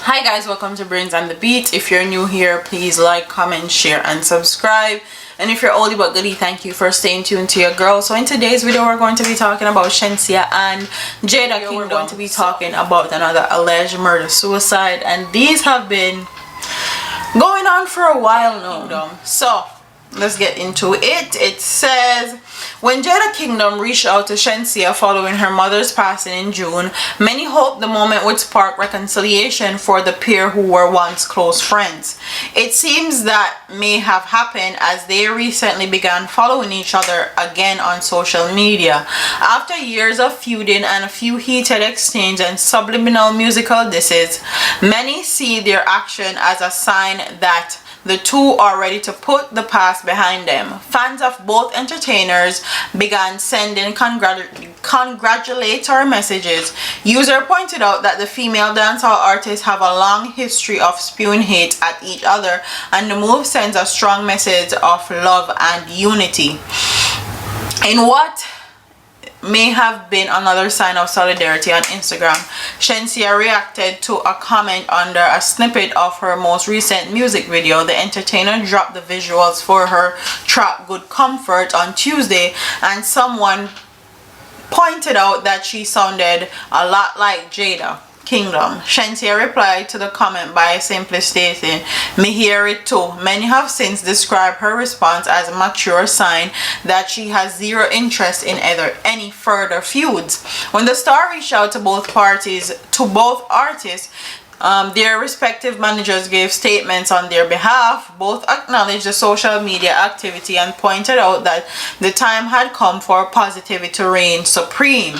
Hi guys, welcome to Brains on the Beat. If you're new here, please like, comment, share, and subscribe. And if you're oldie but goodie, thank you for staying tuned to your girl. So in today's video, we're going to be talking about Shenseea and Jada. We're going to be talking about another alleged murder-suicide, and these have been going on for a while now. So let's get into it. It says, when Jada Kingdom reached out to Shenseea following her mother's passing in June, many hoped the moment would spark reconciliation for the pair who were once close friends. It seems that may have happened as they recently began following each other again on social media. After years of feuding and a few heated exchanges and subliminal musical disses, many see their action as a sign that the two are ready to put the past behind them. Fans of both entertainers began sending congratulatory messages. User pointed out that the female dancehall artists have a long history of spewing hate at each other, and the move sends a strong message of love and unity. In what may have been another sign of solidarity on Instagram, Shenseea reacted to a comment under a snippet of her most recent music video. The entertainer dropped the visuals for her track Good Comfort on Tuesday, and someone pointed out that she sounded a lot like Jada Kingdom. Shenseea replied to the comment by simply stating, "Me hear it too." Many have since described her response as a mature sign that she has zero interest in any further feuds. When the star reached out to both artists, their respective managers gave statements on their behalf. Both acknowledged the social media activity and pointed out that the time had come for positivity to reign supreme.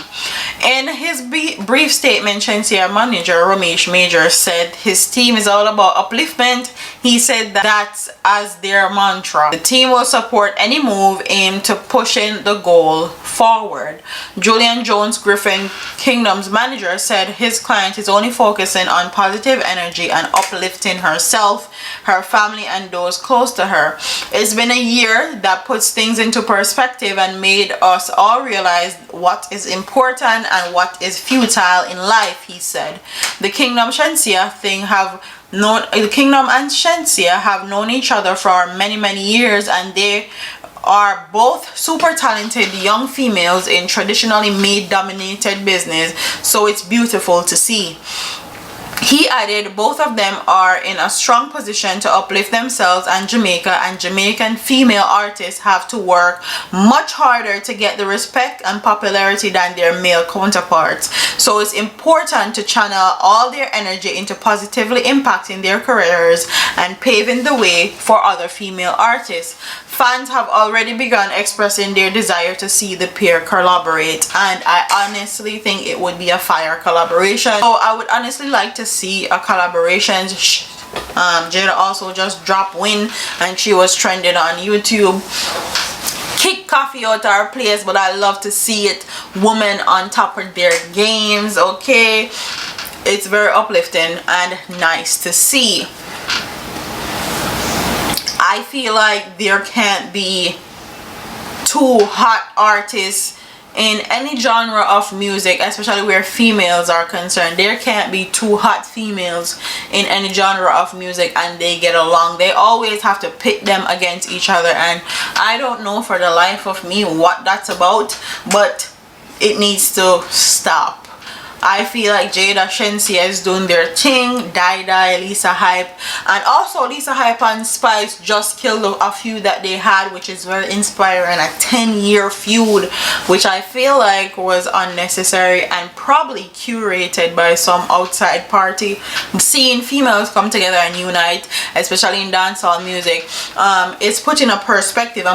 In his brief statement, Shenseea manager Ramesh Major said his team is all about upliftment. He said that's as their mantra. The team will support any move aimed to pushing the goal forward. Julian Jones Griffin, Kingdom's manager, said his client is only focusing on positive energy and uplifting herself, her family, and those close to her. It's been a year that puts things into perspective and made us all realize what is important and what is futile in life, he said. The Kingdom and Shenseea have known each other for many years, and they are both super talented young females in traditionally male-dominated business, so it's beautiful to see. He added, both of them are in a strong position to uplift themselves and Jamaica, and Jamaican female artists have to work much harder to get the respect and popularity than their male counterparts. So it's important to channel all their energy into positively impacting their careers and paving the way for other female artists. Fans have already begun expressing their desire to see the pair collaborate, and I honestly think it would be a fire collaboration. So I would honestly like to see a collaboration. Jada also just dropped Win, and she was trending on YouTube. Kick coffee out our place, but I love to see it. Women on top of their games, okay? It's very uplifting and nice to see. I feel like there can't be two hot artists in any genre of music, especially where females are concerned. There can't be two hot females in any genre of music and they get along. They always have to pit them against each other, and I don't know for the life of me what that's about, but it needs to stop. I feel like Jada, Shenseea is doing their thing. Die, Lisa Hype, and also Lisa Hype and Spice just killed a feud that they had, which is very inspiring. A 10-year feud, which I feel like was unnecessary and probably curated by some outside party. Seeing females come together and unite, especially in dancehall music, it's putting a perspective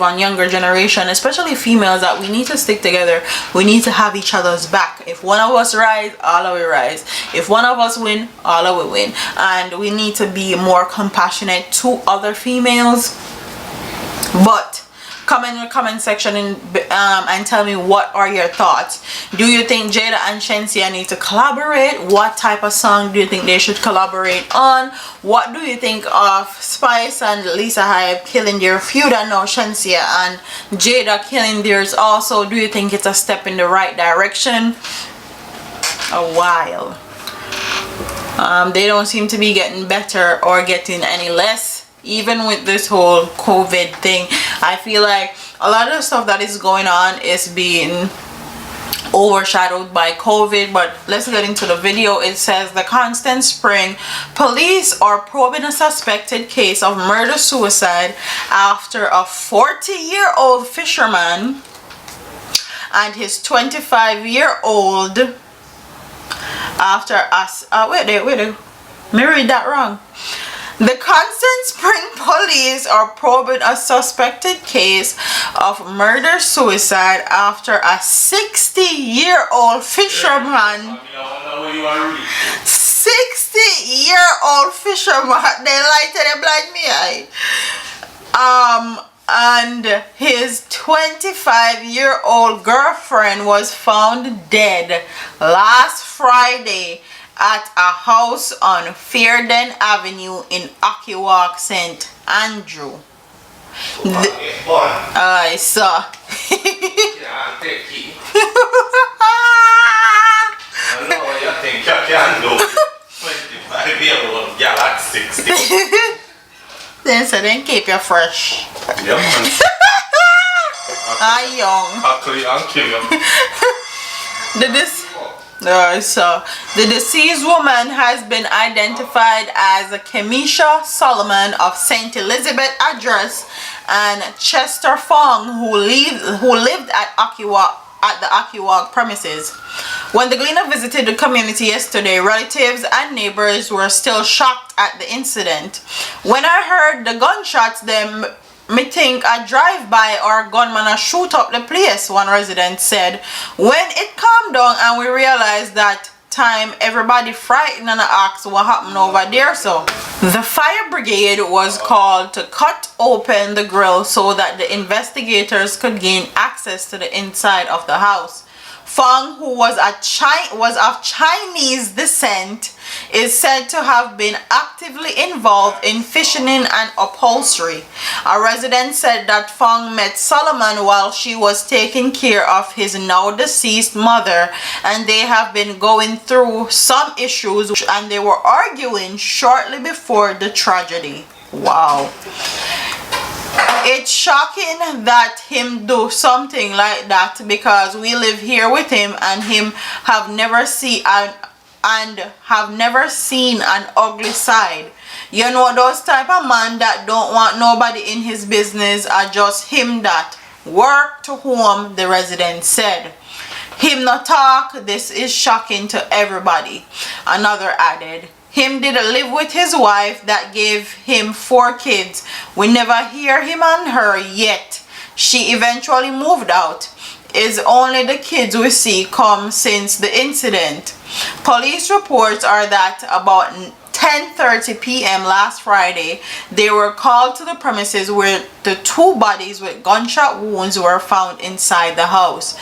on younger generation, especially females, that we need to stick together. We need to have each other's back. If one of us rise, all of we rise. If one of us win, all of we win. And we need to be more compassionate to other females. But comment in the comment section and tell me, what are your thoughts? Do you think Jada and Shenseea need to collaborate? What type of song do you think they should collaborate on? What do you think of Spice and Lisa Hype killing their feud, and now Shenseea and Jada killing theirs also? Do you think it's a step in the right direction? A while. They don't seem to be getting better or getting any less, even with this whole COVID thing. I feel like a lot of the stuff that is going on is being overshadowed by COVID. But let's get into the video. It says the Constant Spring police are probing a suspected case of murder-suicide after a 40-year-old fisherman and his 25-year-old after us. Wait there. Me read that wrong. The Constant Spring police are probing a suspected case of murder-suicide after a 60-year-old fisherman. 60-year-old fisherman. They lighted a blind me eye. And his 25-year-old girlfriend was found dead last Friday at a house on Fearden Avenue in Ackee Walk, St. Andrew. I saw. Then so then keep you fresh. Yep. Young. The deceased woman has been identified as Kemeisha Solomon of St. Elizabeth address and Chester Fong, who lived at the Ackee Walk premises. When the Gleaner visited the community yesterday, relatives and neighbors were still shocked at the incident. When I heard the gunshots, me think a drive-by or gunman a shoot up the place, one resident said. When it calmed down and we realized that time, everybody frightened and asked what happened over there. So the fire brigade was called to cut open the grill so that the investigators could gain access to the inside of the house. Fong, who was of Chinese descent, is said to have been actively involved in fishing and upholstery. A resident said that Fong met Solomon while she was taking care of his now deceased mother, and they have been going through some issues and they were arguing shortly before the tragedy. Wow. It's shocking that him do something like that, because we live here with him and him have never seen an ugly side. You know, those type of man that don't want nobody in his business are just him that work to whom the resident said. Him not talk, this is shocking to everybody. Another added. Him didn't live with his wife that gave him 4 kids. We never hear him and her yet. She eventually moved out. It's only the kids we see come since the incident. Police reports are that about 10:30 p.m. last Friday, they were called to the premises where the 2 bodies with gunshot wounds were found inside the house.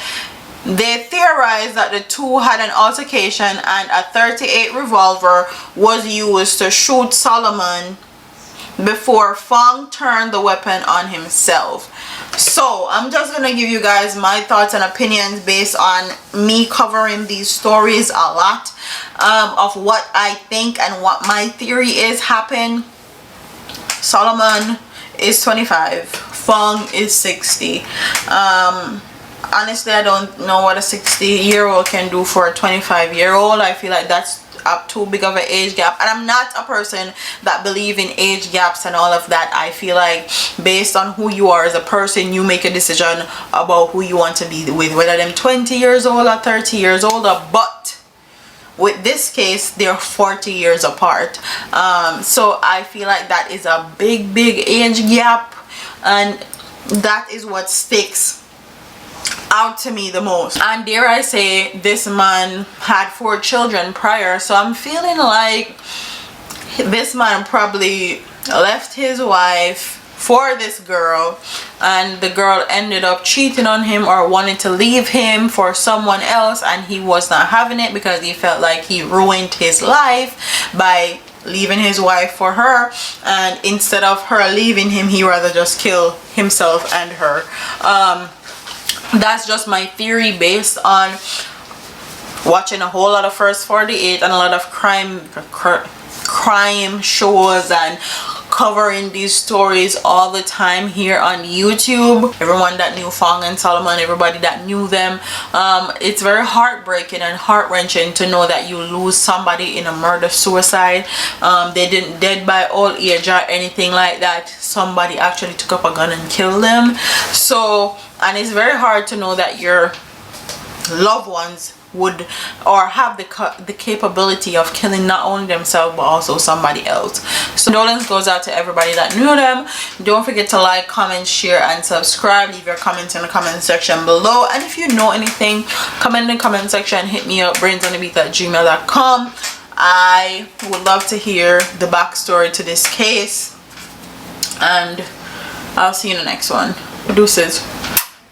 They theorized that the 2 had an altercation and a .38 revolver was used to shoot Solomon before Fong turned the weapon on himself. So I'm just gonna give you guys my thoughts and opinions based on me covering these stories a lot, of what I think and what my theory is happened. Solomon is 25, Fong is 60. Honestly, I don't know what a 60-year-old can do for a 25-year-old. I feel like that's up too big of an age gap, and I'm not a person that believe in age gaps and all of that. I feel like based on who you are as a person, you make a decision about who you want to be with, whether them 20 years old or 30 years older. But with this case, they're 40 years apart, so I feel like that is a big age gap, and that is what sticks out to me the most. And dare I say, this man had 4 children prior, so I'm feeling like this man probably left his wife for this girl, and the girl ended up cheating on him or wanted to leave him for someone else, and he was not having it because he felt like he ruined his life by leaving his wife for her, and instead of her leaving him, he rather just kill himself and her. That's just my theory based on watching a whole lot of First 48 and a lot of crime shows and covering these stories all the time here on YouTube. Everyone that knew Fong and Solomon, everybody that knew them, it's very heartbreaking and heart-wrenching to know that you lose somebody in a murder suicide. They didn't dead by old age or anything like that. Somebody actually took up a gun and killed them. So, and it's very hard to know that your loved ones would or have the capability of killing not only themselves but also somebody else. So condolence goes out to everybody that knew them. Don't forget to like, comment, share, and subscribe. Leave your comments in the comment section below, and if you know anything, comment in the comment section. Hit me up, brainsonthebeat@gmail.com. I would love to hear the backstory to this case, and I'll see you in the next one. Deuces.